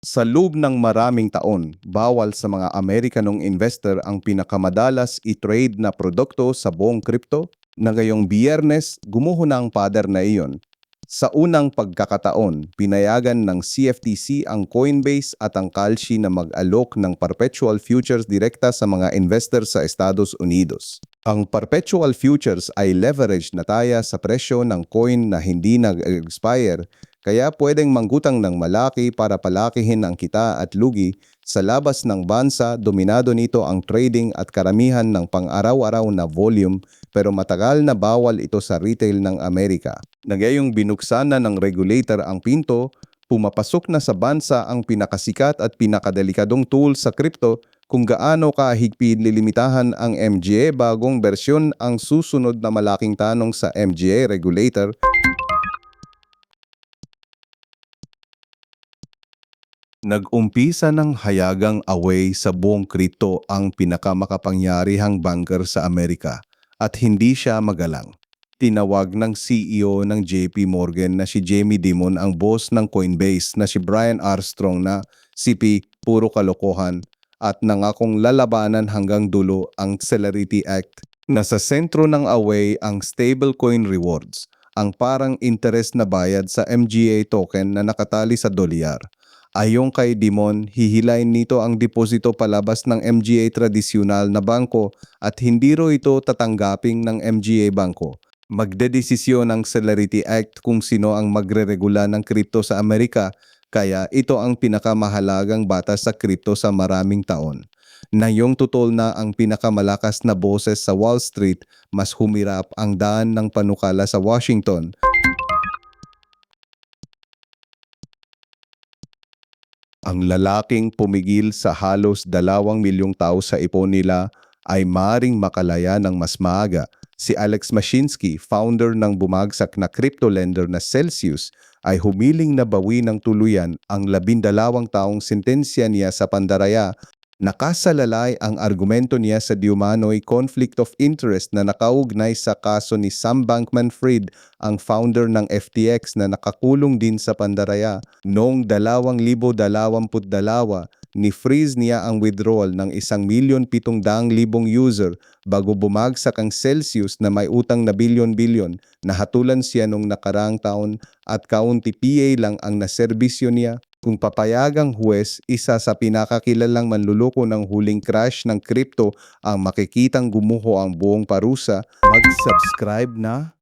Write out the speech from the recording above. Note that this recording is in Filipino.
Sa loob ng maraming taon, bawal sa mga Amerikanong investor ang pinakamadalas i-trade na produkto sa buong crypto na ngayong biyernes gumuho na ang pader na iyon. Sa unang pagkakataon, pinayagan ng CFTC ang Coinbase at ang Kalshi na mag-alok ng perpetual futures direkta sa mga investor sa Estados Unidos. Ang perpetual futures ay leverage na taya sa presyo ng coin na hindi nag-expire, kaya pwedeng manggutang ng malaki para palakihin ang kita at lugi. Sa labas ng bansa, dominado nito ang trading at karamihan ng pang-araw-araw na volume, pero matagal na bawal ito sa retail ng Amerika. Nagyayong binuksan na ng regulator ang pinto, pumapasok na sa bansa ang pinakasikat at pinakadelikadong tool sa crypto. Kung gaano kahigpit lilimitahan ang MGA, bagong bersyon ang susunod na malaking tanong sa MGA regulator. Nag-umpisa ng hayagang away sa buong kripto ang pinakamakapangyarihang banker sa Amerika at hindi siya magalang. Tinawag ng CEO ng JP Morgan na si Jamie Dimon ang boss ng Coinbase na si Brian Armstrong na CP, puro kalokohan, at nangakong lalabanan hanggang dulo ang Celerity Act. Nasa sentro ng away ang stablecoin rewards, ang parang interest na bayad sa MGA token na nakatali sa dolyar. Ayon kay Dimon, hihilain nito ang deposito palabas ng MGA tradisyonal na bangko at hindi ro ito tatanggaping ng MGA bangko. Magdedesisyon ng Celerity Act kung sino ang magreregula ng kripto sa Amerika, kaya ito ang pinakamahalagang batas sa kripto sa maraming taon. Ngayong tutol na ang pinakamalakas na boses sa Wall Street, mas humirap ang daan ng panukala sa Washington. Ang lalaking pumigil sa halos 2 milyong tao sa ipon nila ay maring makalaya ng mas maaga. Si Alex Mashinsky, founder ng bumagsak na crypto lender na Celsius, ay humiling na bawi ng tuluyan ang 12 taong sentensya niya sa pandaraya. Nakasalalay ang argumento niya sa diumanoy conflict of interest na nakaugnay sa kaso ni Sam Bankman-Fried, ang founder ng FTX na nakakulong din sa pandaraya. Noong 2022, ni-freeze niya ang withdrawal ng 1,700,000 user bago bumagsak ang Celsius na may utang na bilyon-bilyon. Nahatulan siya noong nakaraang taon at kaunti PA lang ang naserbisyo niya. Kung papayagang huwes, isa sa pinakakilalang manluloko ng huling crash ng crypto ang makikitang gumuho ang buong parusa. Mag-subscribe na!